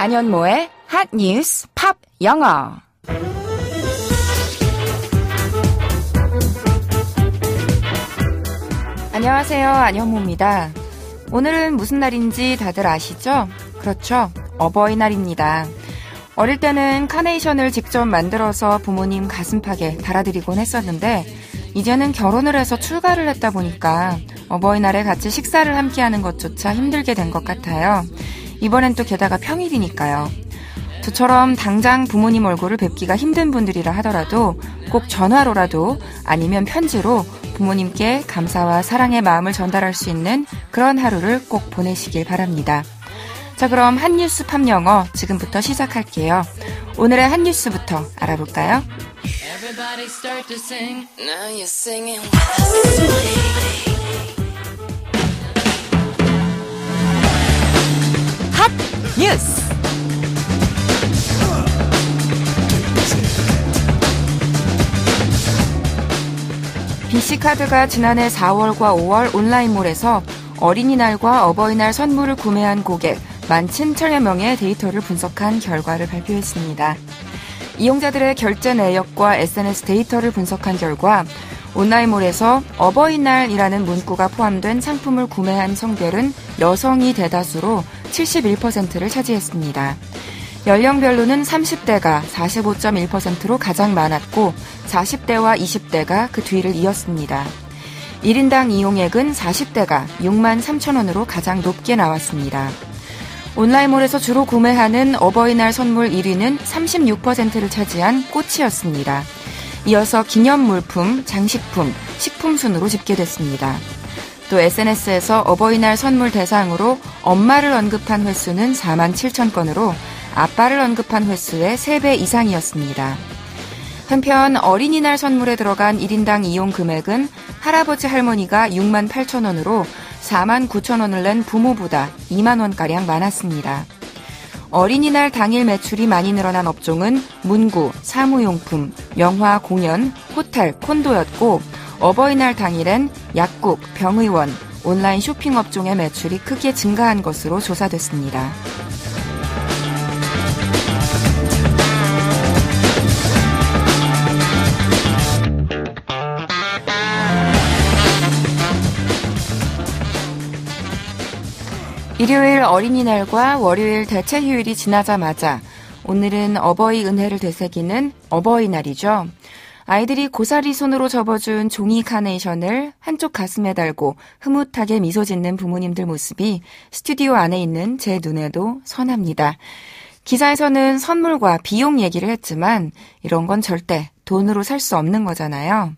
안현모의 핫 뉴스 팝 영어. 안녕하세요, 안현모입니다. 오늘은 무슨 날인지 다들 아시죠? 그렇죠, 어버이날입니다. 어릴 때는 카네이션을 직접 만들어서 부모님 가슴팍에 달아드리곤 했었는데 이제는 결혼을 해서 출가를 했다 보니까 어버이날에 같이 식사를 함께하는 것조차 힘들게 된 것 같아요. 이번엔 또 게다가 평일이니까요. 저처럼 당장 부모님 얼굴을 뵙기가 힘든 분들이라 하더라도 꼭 전화로라도 아니면 편지로 부모님께 감사와 사랑의 마음을 전달할 수 있는 그런 하루를 꼭 보내시길 바랍니다. 자, 그럼 핫뉴스 팝 영어 지금부터 시작할게요. 오늘의 핫뉴스부터 알아볼까요? Everybody start to sing. Now you're singing with us. 핫 뉴스. BC카드가 지난해 4월과 5월 온라인몰에서 어린이날과 어버이날 선물을 구매한 고객 17,000여 명의 데이터를 분석한 결과를 발표했습니다. 이용자들의 결제 내역과 SNS 데이터를 분석한 결과 온라인몰에서 어버이날이라는 문구가 포함된 상품을 구매한 성별은 여성이 대다수로 71%를 차지했습니다. 연령별로는 30대가 45.1%로 가장 많았고 40대와 20대가 그 뒤를 이었습니다. 1인당 이용액은 40대가 63,000원으로 가장 높게 나왔습니다. 온라인몰에서 주로 구매하는 어버이날 선물 1위는 36%를 차지한 꽃이었습니다. 이어서 기념물품, 장식품, 식품 순으로 집계됐습니다. 또 SNS에서 어버이날 선물 대상으로 엄마를 언급한 횟수는 47,000건으로 아빠를 언급한 횟수의 3배 이상이었습니다. 한편 어린이날 선물에 들어간 1인당 이용 금액은 할아버지 할머니가 68,000원으로 49,000원을 낸 부모보다 2만원가량 많았습니다. 어린이날 당일 매출이 많이 늘어난 업종은 문구, 사무용품, 영화, 공연, 호텔, 콘도였고 어버이날 당일엔 약국, 병의원, 온라인 쇼핑 업종의 매출이 크게 증가한 것으로 조사됐습니다. 일요일 어린이날과 월요일 대체휴일이 지나자마자 오늘은 어버이 은혜를 되새기는 어버이날이죠. 아이들이 고사리 손으로 접어준 종이 카네이션을 한쪽 가슴에 달고 흐뭇하게 미소 짓는 부모님들 모습이 스튜디오 안에 있는 제 눈에도 선합니다. 기사에서는 선물과 비용 얘기를 했지만 이런 건 절대 돈으로 살 수 없는 거잖아요.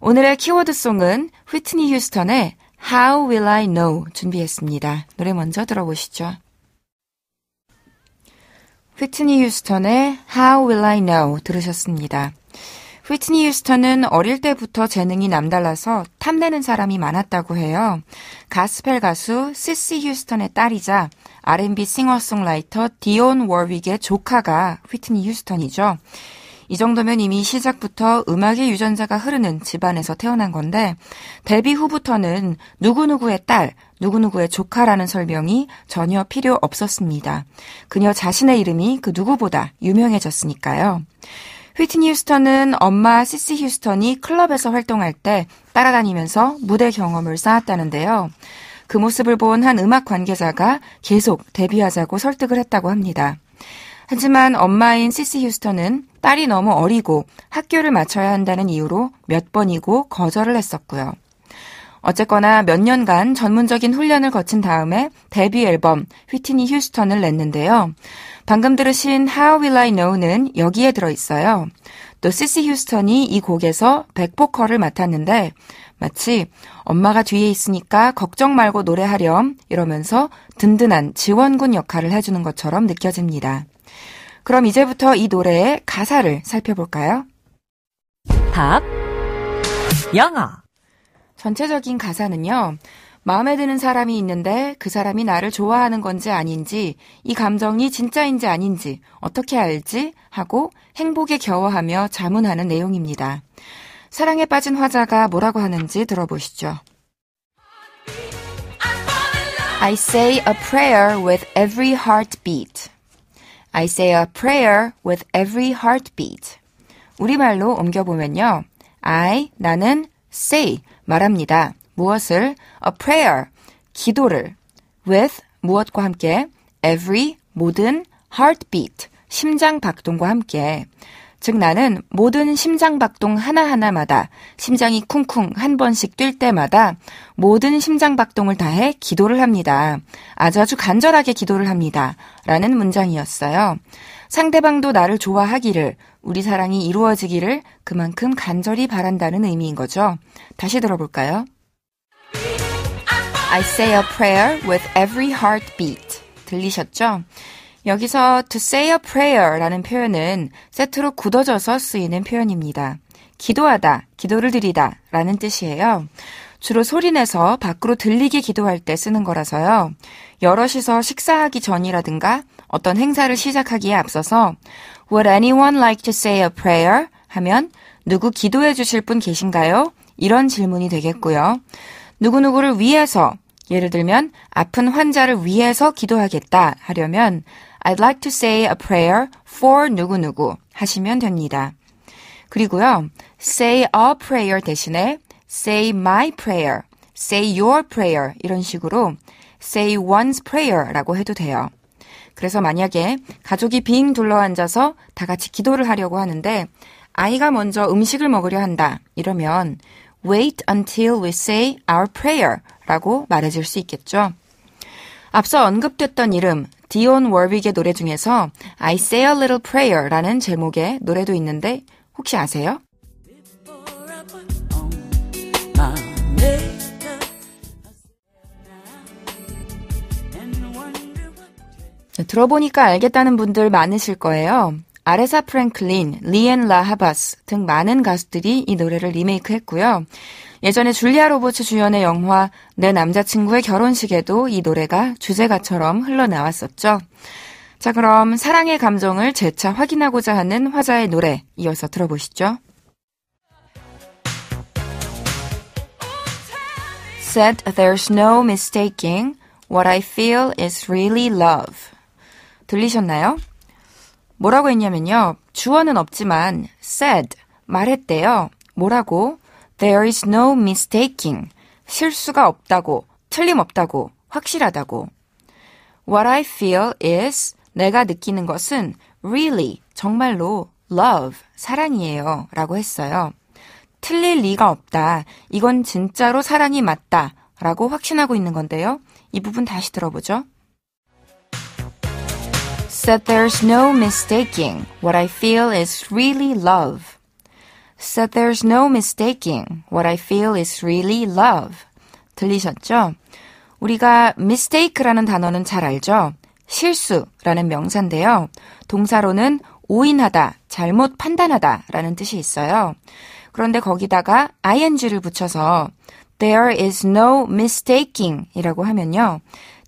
오늘의 키워드송은 휘트니 휴스턴의 How Will I Know 준비했습니다. 노래 먼저 들어보시죠. 휘트니 휴스턴의 How Will I Know 들으셨습니다. 휘트니 휴스턴은 어릴 때부터 재능이 남달라서 탐내는 사람이 많았다고 해요. 가스펠 가수 시시 휴스턴의 딸이자 R&B 싱어송라이터 디온 워윅의 조카가 휘트니 휴스턴이죠. 이 정도면 이미 시작부터 음악의 유전자가 흐르는 집안에서 태어난 건데 데뷔 후부터는 누구누구의 딸, 누구누구의 조카라는 설명이 전혀 필요 없었습니다. 그녀 자신의 이름이 그 누구보다 유명해졌으니까요. 휘트니 휴스턴은 엄마 시시 휴스턴이 클럽에서 활동할 때 따라다니면서 무대 경험을 쌓았다는데요. 그 모습을 본 한 음악 관계자가 계속 데뷔하자고 설득을 했다고 합니다. 하지만 엄마인 시시 휴스턴은 딸이 너무 어리고 학교를 마쳐야 한다는 이유로 몇 번이고 거절을 했었고요. 어쨌거나 몇 년간 전문적인 훈련을 거친 다음에 데뷔 앨범 휘트니 휴스턴을 냈는데요. 방금 들으신 How Will I Know는 여기에 들어있어요. 또 시시 휴스턴이 이 곡에서 백보컬을 맡았는데 마치 엄마가 뒤에 있으니까 걱정 말고 노래하렴 이러면서 든든한 지원군 역할을 해주는 것처럼 느껴집니다. 그럼 이제부터 이 노래의 가사를 살펴볼까요? 팝 영어. 전체적인 가사는요. 마음에 드는 사람이 있는데 그 사람이 나를 좋아하는 건지 아닌지, 이 감정이 진짜인지 아닌지 어떻게 알지? 하고 행복에 겨워하며 자문하는 내용입니다. 사랑에 빠진 화자가 뭐라고 하는지 들어보시죠. I say a prayer with every heartbeat. I say a prayer with every heartbeat. 우리말로 옮겨보면요. 나는 say, 말합니다. 무엇을? A prayer, 기도를. With, 무엇과 함께? Every, 모든, heartbeat, 심장박동과 함께. 즉 나는 모든 심장박동 하나하나마다 심장이 쿵쿵 한 번씩 뛸 때마다 모든 심장박동을 다해 기도를 합니다. 아주 간절하게 기도를 합니다. 라는 문장이었어요. 상대방도 나를 좋아하기를, 우리 사랑이 이루어지기를 그만큼 간절히 바란다는 의미인 거죠. 다시 들어볼까요? I say a prayer with every heartbeat. 들리셨죠? 여기서 to say a prayer 라는 표현은 세트로 굳어져서 쓰이는 표현입니다. 기도하다, 기도를 드리다 라는 뜻이에요. 주로 소리내서 밖으로 들리게 기도할 때 쓰는 거라서요. 여럿이서 식사하기 전이라든가 어떤 행사를 시작하기에 앞서서 Would anyone like to say a prayer? 하면 누구 기도해 주실 분 계신가요? 이런 질문이 되겠고요. 누구누구를 위해서, 예를 들면 아픈 환자를 위해서 기도하겠다 하려면 I'd like to say a prayer for 누구누구 하시면 됩니다. 그리고요, say a prayer 대신에 say my prayer, say your prayer 이런 식으로 say one's prayer라고 해도 돼요. 그래서 만약에 가족이 빙 둘러앉아서 다 같이 기도를 하려고 하는데 아이가 먼저 음식을 먹으려 한다 이러면 wait until we say our prayer 라고 말해줄 수 있겠죠. 앞서 언급됐던 이름 디온 월윅의 노래 중에서 I say a little prayer 라는 제목의 노래도 있는데 혹시 아세요? 들어보니까 알겠다는 분들 많으실 거예요. 아레사 프랭클린, 리앤 라하바스 등 많은 가수들이 이 노래를 리메이크했고요. 예전에 줄리아 로버츠 주연의 영화 내 남자친구의 결혼식에도 이 노래가 주제가처럼 흘러나왔었죠. 자, 그럼 사랑의 감정을 재차 확인하고자 하는 화자의 노래 이어서 들어보시죠. Said there's no mistaking what I feel is really love. 들리셨나요? 뭐라고 했냐면요. 주어는 없지만 said, 말했대요. 뭐라고? There is no mistaking. 실수가 없다고, 틀림없다고, 확실하다고. What I feel is, 내가 느끼는 것은 really, 정말로 love, 사랑이에요. 라고 했어요. 틀릴 리가 없다. 이건 진짜로 사랑이 맞다. 라고 확신하고 있는 건데요. 이 부분 다시 들어보죠. Said there's no mistaking. What I feel is really love. Said there's no mistaking. What I feel is really love. 들리셨죠? 우리가 mistake라는 단어는 잘 알죠? 실수라는 명사인데요. 동사로는 오인하다, 잘못 판단하다 라는 뜻이 있어요. 그런데 거기다가 ing를 붙여서 there is no mistaking 이라고 하면요.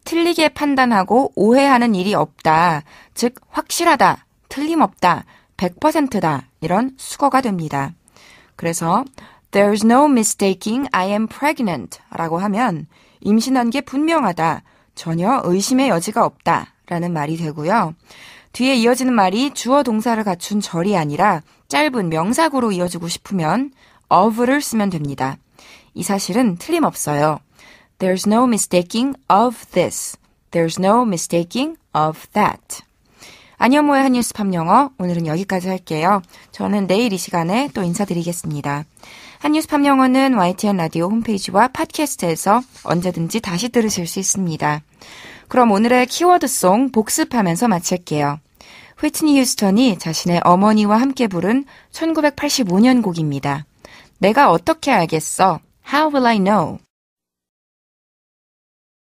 틀리게 판단하고 오해하는 일이 없다. 즉 확실하다, 틀림없다, 100%다 이런 수거가 됩니다. 그래서 There's no mistaking I am pregnant 라고 하면 임신한 게 분명하다. 전혀 의심의 여지가 없다. 라는 말이 되고요. 뒤에 이어지는 말이 주어 동사를 갖춘 절이 아니라 짧은 명사구로 이어지고 싶으면 of를 쓰면 됩니다. 이 사실은 틀림없어요. There's no mistaking of this. There's no mistaking of that. 안녕모의 한뉴스 팝영어 오늘은 여기까지 할게요. 저는 내일 이 시간에 또 인사드리겠습니다. 한뉴스 팝영어는 YTN 라디오 홈페이지와 팟캐스트에서 언제든지 다시 들으실 수 있습니다. 그럼 오늘의 키워드송 복습하면서 마칠게요. 휘트니 휴스턴이 자신의 어머니와 함께 부른 1985년 곡입니다. 내가 어떻게 알겠어? How will I know?